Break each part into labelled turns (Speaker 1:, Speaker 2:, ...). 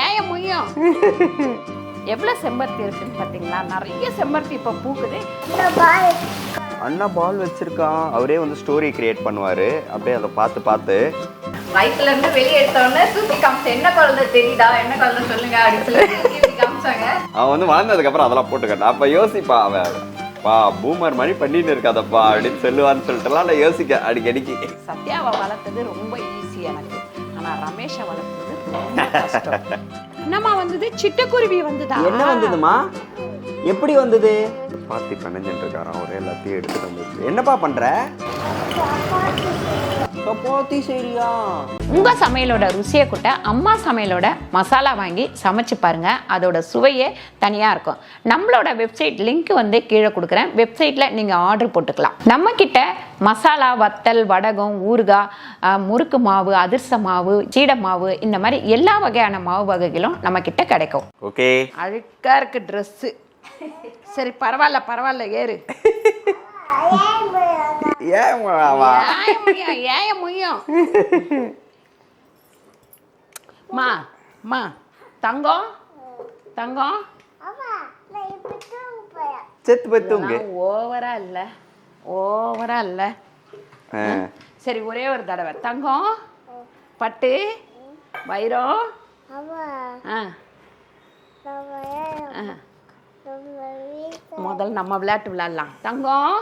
Speaker 1: ஏன் முய்யும் எவ்வளவு செம்பருத்தி இருக்குன்னு பாத்தீங்களா? நிறைய செம்பருத்தி இப்ப பூக்குது.
Speaker 2: அண்ணா பால் வச்சிருக்கான். அவரே வந்து ஸ்டோரி கிரியேட் பண்ணுவாரு. அப்படியே அதை பார்த்து பார்த்து
Speaker 1: வயிற்றுல இருந்து வெளியே எடுத்தோடனே தூக்கி காமிச்ச என்ன குழந்தை தெரியுதா, என்ன குழந்தை சொல்லுங்க அப்படின்னு சொல்லி காமிச்சாங்க.
Speaker 2: அவன் வந்து வளர்ந்ததுக்கு அப்புறம் அதெல்லாம் போட்டுக்கிட்டான். அப்ப யோசிப்பா அவன், பா பூமர் மாதிரி பண்ணிட்டு இருக்காதப்பா அப்படின்னு சொல்லுவான்னு சொல்லிட்டுலாம் நான் யோசிக்க அடிக்கடிக்கு.
Speaker 1: சத்யாவை வளர்த்தது ரொம்ப ஈஸி எனக்கு, ஆனா ரமேஷை வளர்த்தது ரொம்ப கஷ்டம். என்னம்மா வந்தது? சிட்டுக்குருவி வந்ததா?
Speaker 2: என்ன வந்ததுமா? எப்படி வந்தது? பாத்தி கணஞ்சிட்டு இருக்காராம். ஒரே எல்லாத்தையும் எடுத்துட்டு வந்து என்னப்பா பண்ற? சப்பாத்தி சரியா?
Speaker 1: உங்க சமையலோட ருசியை கூட்ட அம்மா சமையலோட மசாலா வாங்கி சமைச்சு பாருங்க. அதோட சுவையே தனியா இருக்கும். நம்மளோட வெப்சைட் லிங்க் வந்து கீழே கொடுக்குறேன். வெப்சைட்ல நீங்க ஆர்டர் போட்டுக்கலாம். நம்ம கிட்ட மசாலா, வத்தல், வடகம், ஊறுகாய், முறுக்கு மாவு, அதிர்ச மாவு, சீடை மாவு, இந்த மாதிரி எல்லா வகையான மாவு வகைகளும் நம்ம கிட்ட கிடைக்கும்.
Speaker 2: ஓகே.
Speaker 1: அழுக்கா இருக்கு ட்ரெஸ். சரி பரவாயில்ல ஏறு. ஏன் முய்யும் மா தங்கம் தங்கம்
Speaker 2: செத்து பத்துங்க.
Speaker 1: ஓவரா இல்ல. சரி ஒரே ஒரு தடவை தங்கம் பட்டு வைரம். முதல்ல நம்ம விளையாட்டு விளையாடலாம். தங்கம்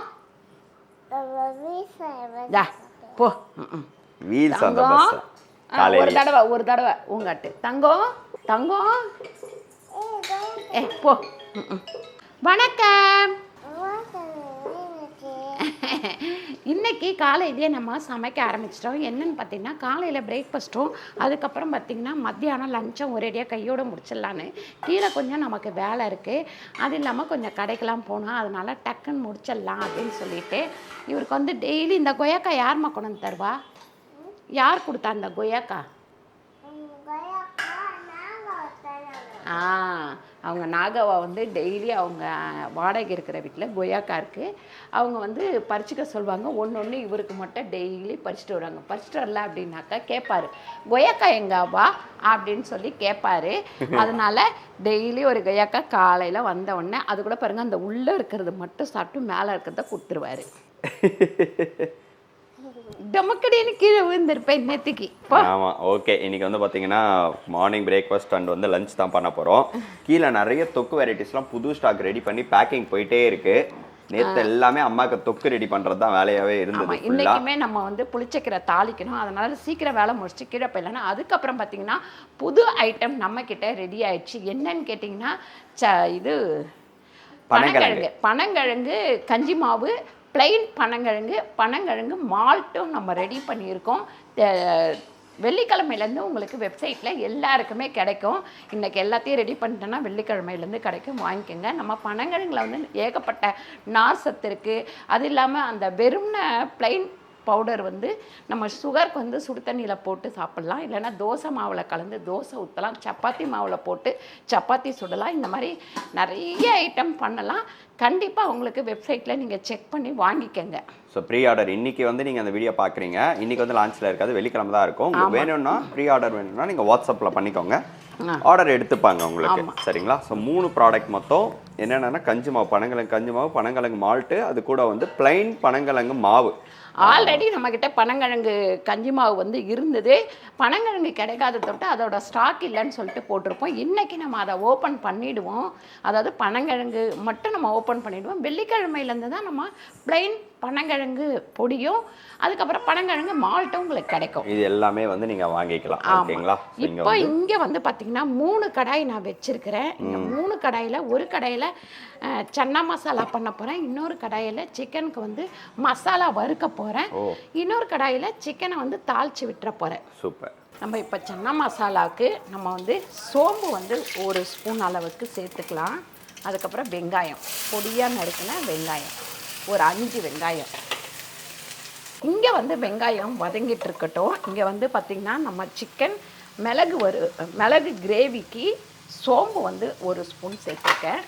Speaker 1: போ. ஒரு தடவை உங்கட்டு தங்கம் தங்கம். போ. வணக்கம். இன்னைக்கு காலையிலேயே நம்ம சமைக்க ஆரம்பிச்சிட்டோம். என்னன்னு பார்த்தீங்கன்னா காலையில் பிரேக்ஃபாஸ்ட்டும் அதுக்கப்புறம் பார்த்திங்கன்னா மத்தியானம் லஞ்சும் ஒரேடியாக கையோடு முடிச்சிடலான்னு. கீழே கொஞ்சம் நமக்கு வேலை இருக்குது. அது இல்லாமல் கொஞ்சம் கடைக்கெல்லாம் போனோம். அதனால டக்குன்னு முடிச்சிடலாம் அப்படின்னு சொல்லிட்டு இவருக்கு வந்து டெய்லி இந்த கொய்யாக்கா யார்மா கொண்டு வந்து தருவா? யார் கொடுத்தா அந்த கொய்யாக்கா? அவங்க நாகவா வந்து டெய்லி அவங்க வாடகை இருக்கிற வீட்டில் கொய்யாக்கா இருக்குது. அவங்க வந்து பறிச்சுக்க சொல்லுவாங்க. ஒன்று இவருக்கு மட்டும் டெய்லி பறிச்சுட்டு வருவாங்க. பறிச்சுட்டு வரல அப்படின்னாக்கா கேட்பாரு, கொய்யாக்கா எங்காவா அப்படின்னு சொல்லி கேட்பாரு. அதனால டெய்லி ஒரு கொய்யாக்கா காலையில் வந்த உடனே அது கூட பாருங்கள் அந்த உள்ளே இருக்கிறது மட்டும் சாப்பிட்டு மேலே இருக்கிறத கொடுத்துருவாரு. டமக்கடின்னு கீழே விழுந்திருப்பேன் நேற்றுக்கு.
Speaker 2: ஆமாம். ஓகே. இன்னைக்கு வந்து பார்த்தீங்கன்னா மார்னிங் பிரேக்ஃபாஸ்ட் அண்ட் வந்து லஞ்ச் தான் பண்ண போகிறோம். கீழே நிறைய தொக்கு வெரைட்டிஸ்லாம் புது ஸ்டாக் ரெடி பண்ணி பேக்கிங் போயிட்டே இருக்கு. நேற்று எல்லாமே அம்மாவுக்கு தொக்கு ரெடி பண்ணுறது தான் வேலையாகவே இருந்தது.
Speaker 1: இன்றைக்குமே நம்ம வந்து புளிச்சக்கீரை தாளிக்கணும். அதனால சீக்கிரம் வேலை முடிச்சு கீழே போயிடலாம். அதுக்கப்புறம் பார்த்தீங்கன்னா புது ஐட்டம் நம்மக்கிட்ட ரெடி ஆயிடுச்சு. என்னன்னு கேட்டிங்கன்னா இது பனங்கிழங்கு கஞ்சி மாவு, பிளெயின் பனங்கிழங்கு மால்ட்டும் நம்ம ரெடி பண்ணியிருக்கோம். வெள்ளிக்கிழமையிலேருந்து உங்களுக்கு வெப்சைட்டில் எல்லாருக்குமே கிடைக்கும். இன்றைக்கி எல்லாத்தையும் ரெடி பண்ணிட்டோன்னா வெள்ளிக்கிழமையிலேருந்து கிடைக்கும், வாங்கிக்கோங்க. நம்ம பனங்கிழங்குல வந்து ஏகப்பட்ட நார் சத்து இருக்குது. அது இல்லாமல் அந்த வெறும்ன பிளெயின் பவுடர் வந்து நம்ம சுகருக்கு வந்து சுடு தண்ணியில் போட்டு சாப்பிட்லாம். இல்லைன்னா தோசை மாவில் கலந்து தோசை ஊற்றலாம். சப்பாத்தி மாவில் போட்டு சப்பாத்தி சுடலாம். இந்த மாதிரி நிறைய ஐட்டம் பண்ணலாம். கண்டிப்பாக உங்களுக்கு வெப்சைட்டில் நீங்கள் செக் பண்ணி வாங்கிக்கோங்க.
Speaker 2: ஸோ ப்ரீ ஆர்டர் இன்றைக்கி வந்து நீங்கள் அந்த வீடியோ பார்க்குறீங்க. இன்றைக்கி வந்து லான்ச்சில் இருக்காது, வெள்ளிக்கிழமை தான் இருக்கும். உங்களுக்கு வேணும்னா ப்ரீ ஆர்டர் வேணும்னா நீங்கள் வாட்ஸ்அப்பில் பண்ணிக்கோங்க. ஆர்டர் எடுத்துப்பாங்க உங்களுக்கு. சரிங்களா? ஸோ 3 ப்ராடக்ட் மொத்தம் என்னென்னா கஞ்சி மாவு, பனங்கிழங்கு மால்ட்டு, அது கூட வந்து பிளைன் பனங்கிழங்கு மாவு.
Speaker 1: ஆல்ரெடி நம்மக்கிட்ட பனங்கிழங்கு கஞ்சி மாவு வந்து இருந்தது. பனங்கிழங்கு கிடைக்காத தொட்டு அதோட ஸ்டாக் இல்லைன்னு சொல்லிட்டு போட்டிருப்போம். இன்றைக்கி நம்ம அதை ஓப்பன் பண்ணிவிடுவோம். அதாவது பனங்கிழங்கு மட்டும் நம்ம ஓப்பன் பண்ணிவிடுவோம். வெள்ளிக்கிழமையிலேருந்து தான் நம்ம பிளைன் பனங்கிழங்கு பொடியும் அதுக்கப்புறம் பனங்கிழங்கு மால்ட்டும் உங்களுக்கு கிடைக்கும்.
Speaker 2: இது எல்லாமே வந்து நீங்கள் வாங்கிக்கலாம். ஓகேங்களா?
Speaker 1: இப்போ இங்கே வந்து பார்த்தீங்கன்னா 3 கடாய் நான் வச்சுருக்கிறேன். இந்த 3 கடாயில் ஒரு கடாயில் சன்னா மசாலா பண்ண போகிறேன். இன்னொரு கடாயில் சிக்கனுக்கு வந்து மசாலா வறுக்க போகிறேன். இன்னொரு கடாயில் சிக்கனை வந்து தாளித்து விட்டுற போகிறேன்.
Speaker 2: சூப்பர்.
Speaker 1: நம்ம இப்போ சன்னா மசாலாவுக்கு நம்ம வந்து சோம்பு வந்து 1 ஸ்பூன் அளவுக்கு சேர்த்துக்கலாம். அதுக்கப்புறம் வெங்காயம், பொடியாக நறுக்கின வெங்காயம், ஒரு 5 வெங்காயம். இங்கே வந்து வெங்காயம் வதங்கிட்டு இருக்கட்டும். இங்கே வந்து பார்த்திங்கன்னா நம்ம சிக்கன் மிளகு கிரேவிக்கு சோம்பு வந்து 1 ஸ்பூன் சேர்த்துருக்கேன்.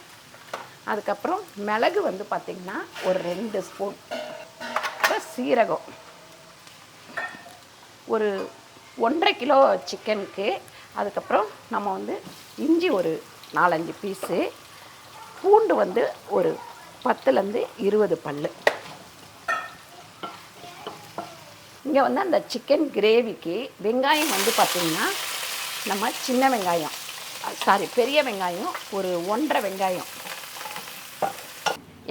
Speaker 1: அதுக்கப்புறம் மிளகு வந்து பார்த்திங்கன்னா ஒரு 2 ஸ்பூன், அப்புறம் சீரகம் ஒரு 1.5 கிலோ சிக்கனுக்கு. அதுக்கப்புறம் நம்ம வந்து இஞ்சி ஒரு 4-5 பீஸு, பூண்டு வந்து ஒரு 10லேருந்து 20 பல். இங்கே வந்து அந்த சிக்கன் கிரேவிக்கு வெங்காயம் வந்து பார்த்திங்கன்னா நம்ம சின்ன வெங்காயம், பெரிய வெங்காயம் ஒரு 1.5 வெங்காயம்.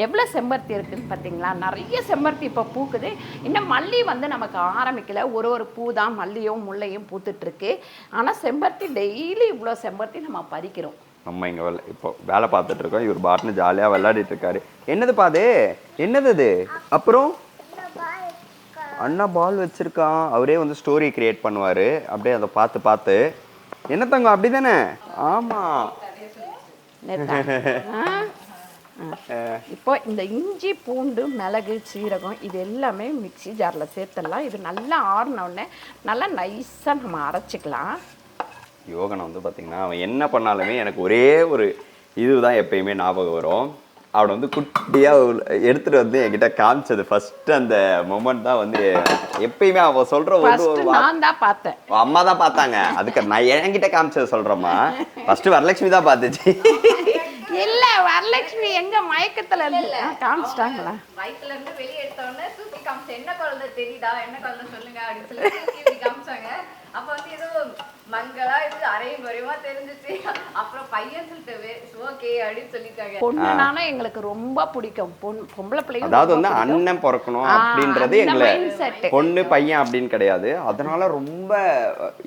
Speaker 1: எவ்வளோ செம்பருத்தி இருக்குதுன்னு பார்த்தீங்களா? நிறைய செம்பருத்தி இப்போ பூக்குது. இன்னும் மல்லி வந்து நமக்கு ஆரம்பிக்கல. ஒரு பூ தான் மல்லியும் முல்லையும் பூத்துட்ருக்கு. ஆனால் செம்பருத்தி டெய்லி இவ்வளோ செம்பருத்தி நம்ம பறிக்கிறோம்.
Speaker 2: நம்ம இங்கே இப்போ வேலை பார்த்துட்டு இருக்கோம். இவர் பாட்டுன்னு ஜாலியாக விளையாடிட்டு இருக்காரு. என்னதுப்பா அது? என்னது அது? அப்புறம் அண்ணா பால் வச்சிருக்கான். அவரே வந்து ஸ்டோரி கிரியேட் பண்ணுவார். அப்படியே அதை பார்த்து என்ன தங்கம் அப்படி தானே? ஆமாம்.
Speaker 1: இப்போ இந்த இஞ்சி பூண்டு மிளகு சீரகம் இது எல்லாமே மிக்ஸி ஜாரில் சேர்த்துடலாம். இது நல்லா ஆறினோடனே நல்லா நைஸாக நம்ம அரைச்சிக்கலாம்.
Speaker 2: யோகனை வந்து பார்த்திங்கன்னா அவன் என்ன பண்ணாலுமே எனக்கு ஒரே ஒரு இதுதான் எப்பயுமே ஞாபகம் வரும். அவனை வந்து குட்டியாக எடுத்துகிட்டு வந்து என்கிட்ட காமிச்சது ஃபஸ்ட்டு அந்த மொமெண்ட் தான் வந்து எப்பயுமே அவன் சொல்கிற ஒரு
Speaker 1: நான் தான் பார்த்தேன்.
Speaker 2: அம்மா தான் பார்த்தாங்க. அதுக்கு நான் என்கிட்ட காமிச்சது சொல்கிறேம்மா. ஃபஸ்ட்டு வரலட்சுமி தான் பார்த்துச்சு.
Speaker 1: இல்ல வரலட்சுமி எங்க மயக்கத்துல இருந்து காமிச்சிட்டாங்களா?
Speaker 3: வயித்துல இருந்து வெளியே எடுத்தோடனே தூக்கி காமிச்சேன். என்ன குழந்தை தெரியுதா, என்ன குழந்தை சொல்லுங்க அப்படின்னு சொல்லி தூக்கி காமிச்சாங்க. அப்ப வந்து ஏதோ மங்களா இது அரையும் குறைவா தெரிஞ்சிச்சு. அப்புறம் பையன் சொல்லிட்டு ஓகே அப்படின்னு சொல்லிட்டாங்க.
Speaker 1: பொண்ணுனாலும் எங்களுக்கு ரொம்ப பிடிக்கும். பொம்பளை பிள்ளைங்க
Speaker 2: அதாவது வந்து அண்ணன் பிறக்கணும் அப்படின்றது எங்களை பொண்ணு பையன் அப்படின்னு கிடையாது. அதனால ரொம்ப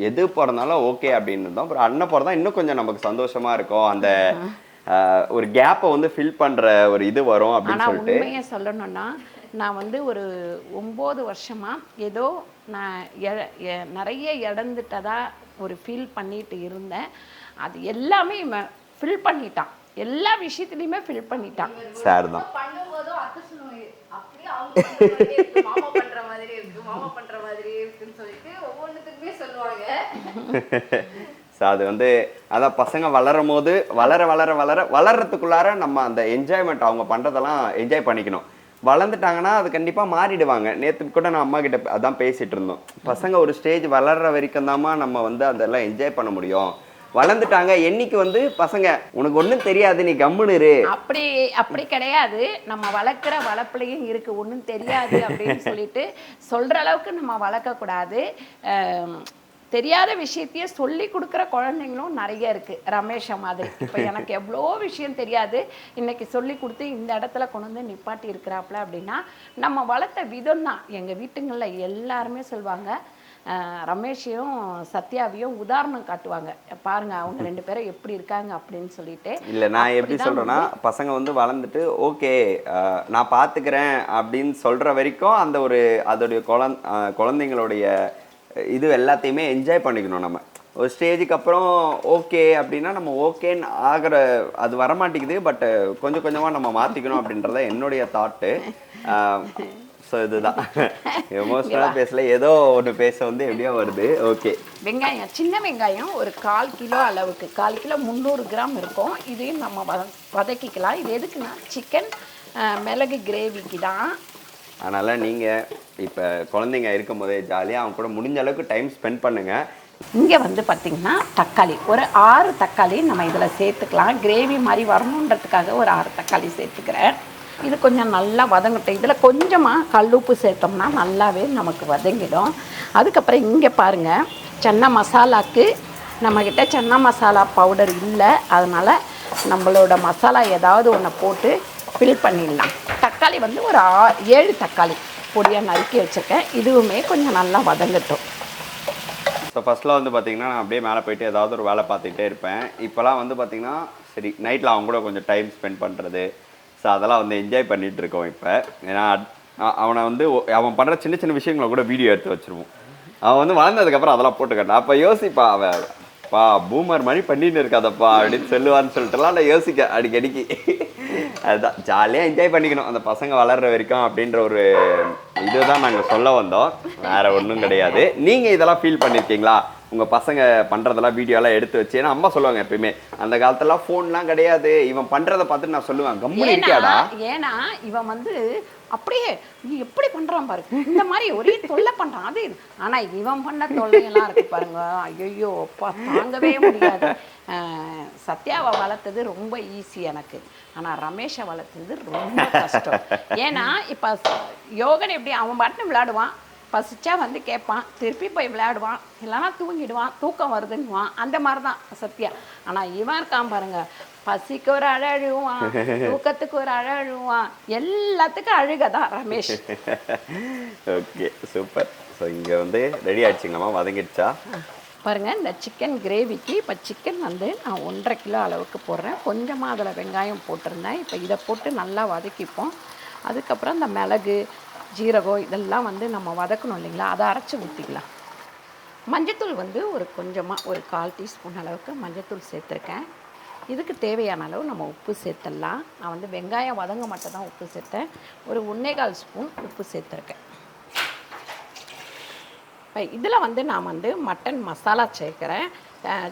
Speaker 2: எது பிறந்தாலும் ஓகே அப்படின்னு இருந்தோம். அப்புறம் அண்ணன் பிறந்தா இன்னும் கொஞ்சம் நமக்கு சந்தோஷமா இருக்கும். அந்த ஒரு கேப்பை வந்து ஃபில் பண்ற ஒரு இது வரும் அப்படின்னு சொல்லிட்டு.
Speaker 1: உண்மையை சொல்லணும்னா நான் வந்து ஒரு 9 வருஷமா ஏதோ நான் நிறைய இழந்துட்டதா ஒரு ஃபீல் பண்ணிட்டு இருந்தேன். அது எல்லாமே ஃபில் பண்ணிட்டான். எல்லா விஷயத்துலையுமே ஃபில் பண்ணிட்டான்.
Speaker 2: சார் தான்
Speaker 3: பண்ணும்போதும் அத்தை சொல்லுவாங்க அப்படியே அவங்க மாமா பண்ற மாதிரி இருக்கு, மாமா பண்ற மாதிரி இருக்குன்னு சொல்லிட்டு ஒவ்வொன்றுத்துக்குமே சொல்லுவாங்க.
Speaker 2: ஸோ அது வந்து அதான் பசங்க வளரும் போது வளர்றதுக்குள்ளார நம்ம அந்த என்ஜாய்மெண்ட் அவங்க பண்ணுறதெல்லாம் என்ஜாய் பண்ணிக்கணும். வளர்ந்துட்டாங்கன்னா அது கண்டிப்பாக மாறிடுவாங்க. நேற்று கூட நான் அம்மா கிட்ட அதான் பேசிகிட்டு இருந்தோம். பசங்க ஒரு ஸ்டேஜ் வளர்கிற வரைக்கும் தாம்மா நம்ம வந்து அதெல்லாம் என்ஜாய் பண்ண முடியும். வளர்ந்துட்டாங்க என்னைக்கு வந்து பசங்க உனக்கு ஒன்றும் தெரியாது நீ கம்முனு
Speaker 1: அப்படி கிடையாது. நம்ம வளர்க்குற வளர்ப்புலையும் இருக்கு ஒன்றும் தெரியாது அப்படின்னு சொல்லிட்டு சொல்கிற அளவுக்கு நம்ம வளர்க்கக்கூடாது. தெரியாத விஷயத்தையே சொல்லி கொடுக்குற குழந்தைங்களும் நிறைய இருக்குது. ரமேஷை மாதிரி இப்போ எனக்கு எவ்வளோ விஷயம் தெரியாது, இன்னைக்கு சொல்லி கொடுத்து இந்த இடத்துல கொண்டு வந்து நிப்பாட்டி இருக்கிறாப்புல அப்படின்னா நம்ம வளர்த்த விதம் தான். எங்கள் வீட்டுங்களில் எல்லாருமே சொல்லுவாங்க, ரமேஷையும் சத்யாவையும் உதாரணம் காட்டுவாங்க. பாருங்க அவங்க 2 பேரும் எப்படி இருக்காங்க அப்படின்னு சொல்லிட்டு.
Speaker 2: இல்லை நான் எப்படி சொல்கிறேன்னா பசங்க வந்து வளர்ந்துட்டு ஓகே நான் பார்த்துக்கிறேன் அப்படின்னு சொல்கிற வரைக்கும் அந்த ஒரு அதோடைய குழந்தைங்களுடைய இது எல்லாத்தையுமே என்ஜாய் பண்ணிக்கணும். நம்ம ஒரு ஸ்டேஜுக்கு அப்புறம் ஓகே அப்படின்னா நம்ம ஓகேன்னு ஆகிற அது வரமாட்டேங்குது. பட் கொஞ்சம் கொஞ்சமாக நம்ம மாற்றிக்கணும் அப்படின்றத என்னுடைய தாட்டு. ஸோ இதுதான் எமோஷனலாக பேசல, ஏதோ ஒன்று பேச வந்து எப்படியோ வருது. ஓகே
Speaker 1: வெங்காயம், சின்ன வெங்காயம் ஒரு 1/4 கிலோ அளவுக்கு, 1/4 கிலோ 300 கிராம் இருக்கும். இதையும் நம்ம வதக்கிக்கலாம். இது எதுக்குன்னா சிக்கன் மிளகு கிரேவிக்கு தான்.
Speaker 2: அதனால் நீங்கள் இப்போ குழந்தைங்க இருக்கும் போதே ஜாலியாக அவங்க கூட முடிஞ்ச அளவுக்கு டைம் ஸ்பெண்ட் பண்ணுங்கள்.
Speaker 1: இங்கே வந்து பார்த்திங்கன்னா தக்காளி ஒரு 6 தக்காளி நம்ம இதில் சேர்த்துக்கலாம். கிரேவி மாதிரி வரணுன்றதுக்காக ஒரு 6 தக்காளி சேர்த்துக்கிறேன். இது கொஞ்சம் நல்லா வதங்கட்டும். இதில் கொஞ்சமாக கல்லுப்பு சேர்த்தோம்னா நல்லாவே நமக்கு வதங்கிடும். அதுக்கப்புறம் இங்கே பாருங்கள், சன்னா மசாலாவுக்கு நம்மக்கிட்ட சன்னா மசாலா பவுடர் இல்லை. அதனால் நம்மளோட மசாலா ஏதாவது ஒன்று போட்டு ஃபில் பண்ணிடலாம். தக்காளி வந்து ஒரு 7 தக்காளி பொடியாக நறுக்கி வச்சுருக்கேன். இதுவுமே கொஞ்சம் நல்லா வதங்கட்டும்.
Speaker 2: ஸோ ஃபஸ்ட்டில் வந்து பார்த்திங்கன்னா நான் அப்படியே மேலே போய்ட்டு ஏதாவது ஒரு வேலை பார்த்துக்கிட்டே இருப்பேன். இப்போலாம் வந்து பார்த்திங்கன்னா சரி நைட்டில் அவங்க கூட கொஞ்சம் டைம் ஸ்பெண்ட் பண்ணுறது, ஸோ அதெல்லாம் வந்து என்ஜாய் பண்ணிகிட்டு இருக்கோம். இப்போ ஏன்னா அவனை வந்து அவன் பண்ணுற சின்ன சின்ன விஷயங்களை கூட வீடியோ எடுத்து வச்சுருவோம். அவன் வந்து வளர்ந்ததுக்கப்புறம் அதெல்லாம் போட்டுக்கட்டான். அப்போ யோசிப்பா அவன் பூமர் மாதிரி பண்ணிட்டு இருக்காதப்பா அப்படின்னு சொல்லுவான்னு சொல்லிட்டுலாம் நான் யோசிக்க அடிக்கடிக்கு. அதுதான் ஜாலியாக என்ஜாய் பண்ணிக்கணும் அந்த பசங்க வளர்கிற வரைக்கும் அப்படின்ற ஒரு இதுதான் நாங்கள் சொல்ல வந்தோம். வேறு ஒன்றும் கிடையாது. நீங்கள் இதெல்லாம் ஃபீல் பண்ணியிருக்கீங்களா? உங்கள் பசங்க பண்ணுறதெல்லாம் வீடியோலாம் எடுத்து வச்சு, ஏன்னா அம்மா சொல்லுவாங்க எப்பயுமே அந்த காலத்துலாம் ஃபோன்லாம் கிடையாது, இவன் பண்ணுறதை பார்த்துட்டு நான் சொல்லுவேன் கம்முனு இருக்கியாடா.
Speaker 1: ஏன்னா இவன் வந்து அப்படியே நீ எப்படி பண்ணுறான் பாரு, இந்த மாதிரி ஒரே தொல்லை பண்ணுறான் அது இது. ஆனால் இவன் பண்ண தொல்லையெல்லாம் இருக்கு பாருங்க, ஐயோ அப்பா தாங்கவே முடியாது. சத்யாவை வளர்த்தது ரொம்ப ஈஸி எனக்கு, ஆனால் ரமேஷை வளர்த்தது ரொம்ப கஷ்டம். ஏன்னா இப்போ யோகன் எப்படி அவன் பாட்டுன்னு விளையாடுவான், பசிச்சா வந்து கேட்பான், திருப்பி போய் விளையாடுவான், இல்லைன்னா தூங்கிடுவான், தூக்கம் வருதுன்னுவான், அந்த மாதிரி தான் சத்யா. ஆனால் இவன் இருக்கான் பாருங்க, பசிக்கு ஒரு அழுவான், தூக்கத்துக்கு ஒரு அழுவான், எல்லாத்துக்கும் அழுக தான் ரமேஷ்.
Speaker 2: Okay super. ஸோ இங்கே வந்து ரெடி ஆயிடுச்சுங்கம்மா, வதங்கிடுச்சா
Speaker 1: பாருங்க. இந்த சிக்கன் கிரேவிக்கு இப்போ சிக்கன் வந்து நான் 1.5 கிலோ அளவுக்கு போடுறேன். கொஞ்சமாக அதில் வெங்காயம் போட்டிருந்தேன். இப்போ இதை போட்டு நல்லா வதக்கிப்போம். அதுக்கப்புறம் இந்த மிளகு ஜீரகம் இதெல்லாம் வந்து நம்ம வதக்கணும் இல்லைங்களா, அதை அரைச்சி ஊற்றிக்கலாம். மஞ்சத்தூள் வந்து ஒரு கொஞ்சமாக ஒரு 1/4 டீஸ்பூன் அளவுக்கு மஞ்சத்தூள் சேர்த்துருக்கேன். இதுக்கு தேவையான அளவு நம்ம உப்பு சேர்த்துடலாம். நான் வந்து வெங்காயம் வதங்க மட்டும் தான் உப்பு சேர்த்தேன். ஒரு 1.25 ஸ்பூன் உப்பு சேர்த்துருக்கேன். இப்போ இதில் வந்து நான் வந்து மட்டன் மசாலா சேர்க்குறேன்.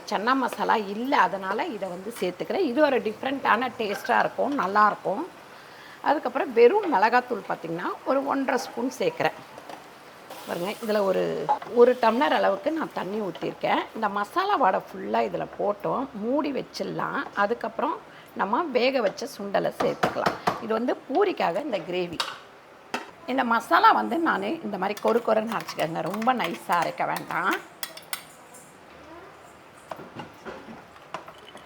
Speaker 1: சன்னா மசாலா இல்லை, அதனால் இதை வந்து சேர்த்துக்கிறேன். இது ஒரு டிஃப்ரெண்ட்டான டேஸ்ட்டாக இருக்கும், நல்லாயிருக்கும். அதுக்கப்புறம் வெறும் மிளகாத்தூள் பார்த்திங்கன்னா ஒரு 1.5 ஸ்பூன் சேர்க்குறேன். பாருங்க, இதில் ஒரு டம்ளர் அளவுக்கு நான் தண்ணி ஊற்றிருக்கேன். இந்த மசாலா வாடை ஃபுல்லாக இதில் போட்டோம், மூடி வச்சிடலாம். அதுக்கப்புறம் நம்ம வேக வச்ச சுண்டலை சேர்த்துக்கலாம். இது வந்து பூரிக்காக இந்த கிரேவி. இந்த மசாலா வந்து நான் இந்த மாதிரி கொருன்னு அரைச்சிக்கங்க, ரொம்ப நைஸாக அரைக்க வேண்டாம்.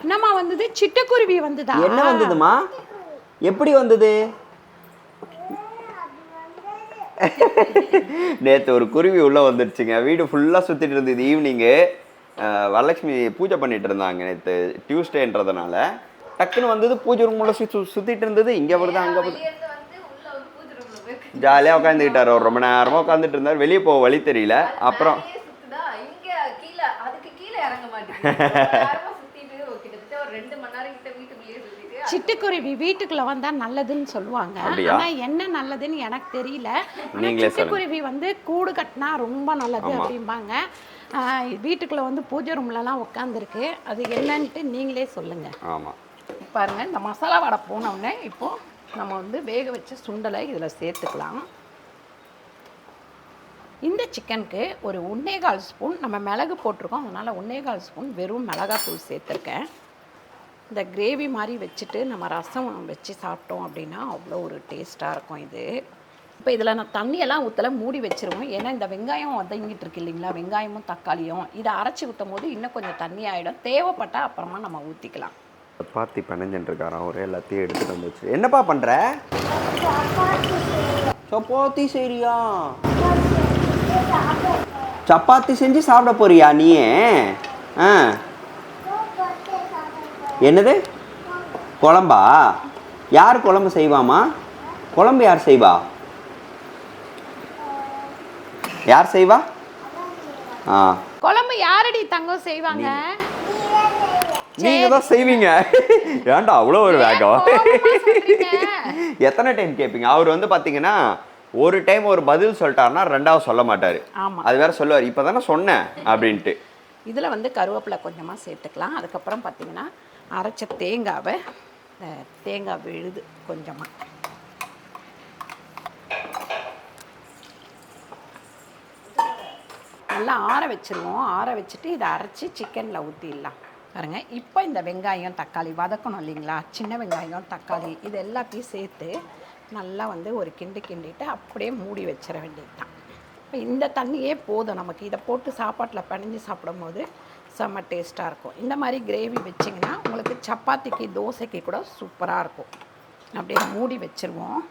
Speaker 1: என்னம்மா வந்தது? சிட்டுக்குருவி வந்ததா?
Speaker 2: என்ன வந்ததுமா? எப்படி வந்தது? நேற்று ஒரு குருவி உள்ளே வந்துடுச்சுங்க, வீடு ஃபுல்லாக சுற்றிட்டு இருந்தது. ஈவினிங்கு வரலட்சுமி பூஜை பண்ணிட்டு இருந்தாங்க, நேற்று டியூஸ்டேன்றதுனால டக்குன்னு வந்தது, பூஜை ரூம் உள்ள சுற்றிட்டு இருந்தது. இங்கே வருது அங்கே வருது, ஜாலியாக உட்காந்துக்கிட்டார். அவர் ரொம்ப நேரமாக உட்காந்துட்டு இருந்தார், வெளியே போக வழி தெரியல. அப்புறம்
Speaker 1: சிட்டுக்குருவி வீட்டுக்குள்ள வந்தா நல்லதுன்னு சொல்லுவாங்க. ஆனா என்ன நல்லதுன்னு எனக்கு தெரியல. சிட்டுக்குருவி வந்து கூடு கட்டினா ரொம்ப நல்லது அப்படிம்பாங்க. வீட்டுக்குள்ள வந்து பூஜை ரூம்லலாம் உட்காந்துருக்கு, அது என்னன்ட்டு நீங்களே சொல்லுங்க.
Speaker 2: ஆமாம்
Speaker 1: பாருங்க, இந்த மசாலா வடை போனோடனே இப்போ நம்ம வந்து வேக வச்ச சுண்டலை இதில் சேர்த்துக்கலாம். இந்த சிக்கனுக்கு ஒரு 1.25 ஸ்பூன் நம்ம மிளகு போட்டிருக்கோம், அதனால் 1.25 ஸ்பூன் வெறும் மிளகாத்தூள் சேர்த்துருக்கேன். இந்த கிரேவி மாதிரி வச்சுட்டு நம்ம ரசம் வச்சு சாப்பிட்டோம் அப்படின்னா அவ்வளோ ஒரு டேஸ்ட்டாக இருக்கும் இது. இப்போ இதில் நான் தண்ணியெல்லாம் ஊற்றல, மூடி வச்சுருவோம். ஏன்னா இந்த வெங்காயம் வதங்கிட்டு இருக்கு இல்லைங்களா, வெங்காயமும் தக்காளியும் இதை அரைச்சி ஊற்றும் போது இன்னும் கொஞ்சம் தண்ணி ஆகிடும். தேவைப்பட்டால் அப்புறமா நம்ம ஊற்றிக்கலாம்.
Speaker 2: சப்பாத்தி பனஞ்சுருக்காராம், ஒரே எல்லாத்தையும் எடுத்துகிட்டு வந்துச்சு. என்னப்பா பண்ணுற? சப்பாத்தி சரியா? சப்பாத்தி செஞ்சு சாப்பிட போறியா நீ? என்னது குழம்பா? யார் குழம்பு செய்வாமா? குழம்பு யார் செய்வா? யார் செய்வா?
Speaker 1: குழம்பு யாரடி தங்கம் செய்வாங்க?
Speaker 2: நீங்க தான் செய்வீங்க. ஏன்டா அவ்வளோ ஒரு வேகம்? எத்தனை டைம் கேட்பீங்க? அவர் வந்து பார்த்தீங்கன்னா ஒரு டைம் ஒரு பதில் சொல்லிட்டாருன்னா ரெண்டாவது சொல்ல மாட்டார். அது வேற சொல்லுவார், இப்போ தானே சொன்னேன் அப்படின்ட்டு.
Speaker 1: இதில் வந்து கருவேப்பிலை கொஞ்சமாக சேர்த்துக்கலாம். அதுக்கப்புறம் பார்த்தீங்கன்னா அரைச்ச தேங்காவை, தேங்காய் விழுது கொஞ்சமாக, நல்லா ஆற வச்சுருவோம். ஆற வச்சுட்டு இதை அரைச்சி சிக்கனில் ஊற்றிடலாம். பாருங்க, இப்போ இந்த வெங்காயம் தக்காளி வதக்கணும் இல்லைங்களா, சின்ன வெங்காயம் தக்காளி இது எல்லாத்தையும் சேர்த்து நல்லா வந்து ஒரு கிண்டிட்டு அப்படியே மூடி வச்சிட வேண்டியது தான். இப்போ இந்த தண்ணியே போதும் நமக்கு. இதை போட்டு சாப்பாட்டில் பிணைஞ்சு சாப்பிடும் போது செம்ம டேஸ்ட்டாக இருக்கும். இந்த மாதிரி கிரேவி வச்சிங்கன்னா உங்களுக்கு சப்பாத்திக்கு தோசைக்கு கூட சூப்பராக இருக்கும். அப்படியே மூடி வச்சுருவோம்.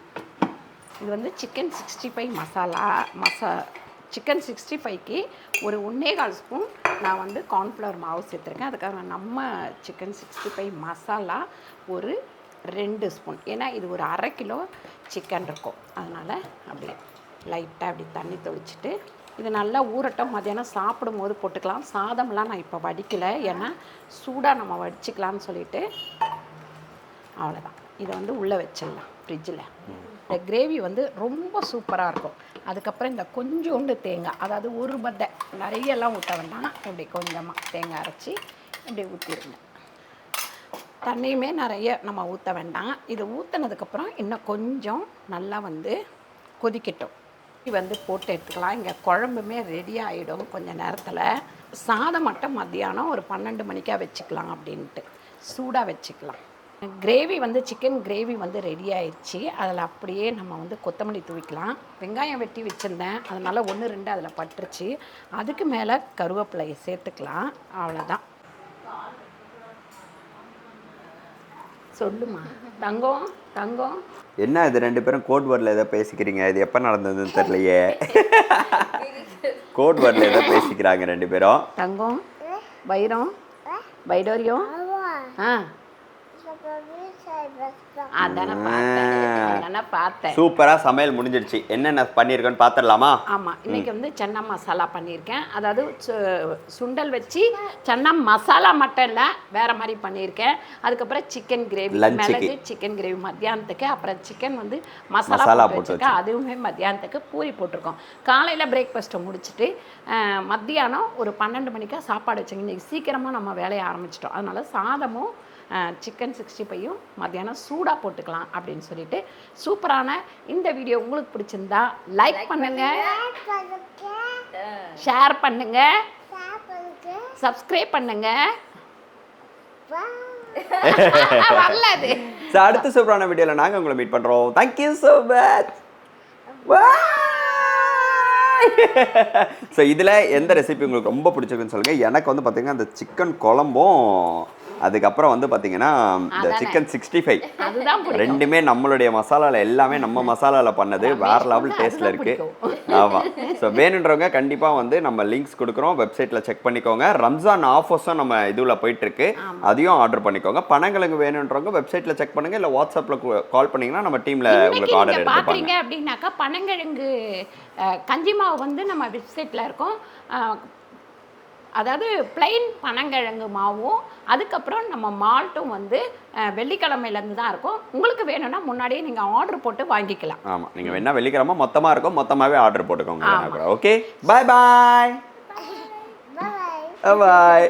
Speaker 1: இது வந்து சிக்கன் 65 மசாலா. சிக்கன் 65க்கு ஒரு 1.25 ஸ்பூன் நான் வந்து கார்ன்ஃப்ளவர் மாவு சேர்த்துருக்கேன். அதுக்காக நம்ம சிக்கன் 65 மசாலா ஒரு 2 ஸ்பூன். ஏன்னா இது ஒரு 1/2 கிலோ சிக்கன் இருக்கும், அதனால் அப்படியே லைட்டாக அப்படி தண்ணி தொளிச்சிட்டு இது நல்லா ஊறட்டும். மதியானம் சாப்பிடும் போது போட்டுக்கலாம். சாதம்லாம் நான் இப்போ வடிக்கலை, ஏன்னா சூடாக நம்ம வடிச்சிக்கலான்னு சொல்லிட்டு அவ்வளோதான். இதை வந்து உள்ளே வச்சிடலாம் ஃப்ரிட்ஜில். இந்த கிரேவி வந்து ரொம்ப சூப்பராக இருக்கும். அதுக்கப்புறம் இந்த கொஞ்சோண்டு தேங்காய், அதாவது ஒரு பத்தை, நிறையெல்லாம் ஊற்ற வேண்டாம், இப்படி கொஞ்சமாக தேங்காய் அரைச்சி இப்படி ஊற்றிடுங்க. தண்ணியுமே நிறைய நம்ம ஊற்ற வேண்டாம். இது ஊற்றினதுக்கப்புறம் இன்னும் கொஞ்சம் நல்லா வந்து கொதிக்கட்டும். வந்து போட்டு எடுத்துக்கலாம். இங்கே குழம்புமே ரெடி ஆகிடும் கொஞ்சம் நேரத்தில். சாதம் மட்டும் மத்தியானம் ஒரு 12 மணிக்கா வச்சுக்கலாம் அப்படின்ட்டு சூடாக வச்சுக்கலாம். கிரேவி வந்து சிக்கன் கிரேவி வந்து ரெடி ஆயிடுச்சு. அதில் அப்படியே நம்ம வந்து கொத்தமல்லி தூவிக்கலாம். வெங்காயம் வெட்டி வச்சுருந்தேன், அதனால் 1 2 அதில் பட்டுருச்சு. அதுக்கு மேலே கருவேப்பிலையை சேர்த்துக்கலாம். அவ்வளோதான். சொல்லுமா தங்கம் தங்கம்.
Speaker 2: என்ன இது 2 பேரும் கோட் வேர்டில் ஏதோ பேசிக்கிறீங்க? இது எப்போ நடந்ததுன்னு தெரியலையே. கோட் வேர்டில் ஏதோ பேசிக்கிறாங்க 2 பேரும்.
Speaker 1: தங்கம் வைரம் வைடோரியம். ஆ அதானே பார்த்தேன்.
Speaker 2: சூப்பரா சமையல் முடிஞ்சிடுச்சு. என்னென்ன பண்ணியிருக்கோன்னு பார்த்துடலாமா?
Speaker 1: ஆமாம், இன்னைக்கு வந்து சன்னா மசாலா பண்ணியிருக்கேன். அதாவது சுண்டல் வச்சு சன்னா மசாலா மட்டும் இல்லை, வேற மாதிரி பண்ணியிருக்கேன். அதுக்கப்புறம் சிக்கன் கிரேவி, மிளகு சிக்கன் கிரேவி மத்தியானத்துக்கு. அப்புறம் சிக்கன் வந்து மசாலா போட்டுருக்கேன், அதுவுமே மத்தியானத்துக்கு. பூரி போட்டிருக்கோம். காலையில் பிரேக்ஃபாஸ்ட்டை முடிச்சுட்டு மத்தியானம் ஒரு 12 மணிக்கா சாப்பாடு வச்சுங்க. இன்னைக்கு சீக்கிரமாக நம்ம வேலையை ஆரம்பிச்சிட்டோம். அதனால சாதமும் சிக்கன் 65யும் மத்தியானம் சூடாக போட்டுக்கலாம் அப்படின்னு சொல்லிட்டு. சூப்பரான இந்த வீடியோ உங்களுக்கு பிடிச்சிருந்தா லைக் பண்ணுங்க, ஷேர் பண்ணுங்க, சப்ஸ்கிரைப் பண்ணுங்க. வரலது.
Speaker 2: அடுத்த சூப்பரான வீடியோவில் நாங்கள் உங்களை மீட் பண்ணுறோம். Thank you so much. ஸோ இதில் எந்த ரெசிபி உங்களுக்கு ரொம்ப பிடிச்சிருக்குன்னு சொல்லுங்கள். எனக்கு வந்து பார்த்தீங்கன்னா அந்த சிக்கன் குழம்பும் அதுக்கப்புறம் வந்து பார்த்தீங்கன்னா இந்த சிக்கன் 65 ரெண்டுமே நம்மளுடைய மசாலாவில், எல்லாமே நம்ம மசாலாவில் பண்ணது. வேற லெவல் டேஸ்ட்டில் இருக்குது. ஆமாம். ஸோ வேணுன்றவங்க கண்டிப்பாக வந்து நம்ம லிங்க்ஸ் கொடுக்குறோம், வெப்சைட்டில் செக் பண்ணிக்கோங்க. ரம்ஜான் ஆஃபர்ஸும் நம்ம இதுவில் போயிட்டுருக்கு, அதையும் ஆர்டர் பண்ணிக்கோங்க. பணங்களுக்கு வேணுன்றவங்க வெப்சைட்டில் செக் பண்ணுங்கள், இல்லை வாட்ஸ்அப்பில் கால் பண்ணிங்கன்னா நம்ம டீமில் உங்களுக்கு ஆர்டர் எடுத்துப்பாங்க.
Speaker 1: அப்படின்னாக்கா பனங்கிழங்கு கஞ்சி மாவு வந்து நம்ம வெப்சைட்டில் இருக்கும். அதாவது பிளெயின் பனங்கிழங்கு மாவும் அதுக்கப்புறம் நம்ம மால்ட்டும் வந்து வெள்ளிக்கிழமையிலேருந்து தான் இருக்கும். உங்களுக்கு வேணும்னா முன்னாடியே நீங்கள் ஆர்டர் போட்டு வாங்கிக்கலாம்.
Speaker 2: ஆமாம், நீங்கள் வேணா வெள்ளிக்கிழமை மொத்தமாக இருக்கும், மொத்தமாகவே ஆர்டர் போட்டுக்கோங்க. ஓகே, பாய் பாய் பாய்.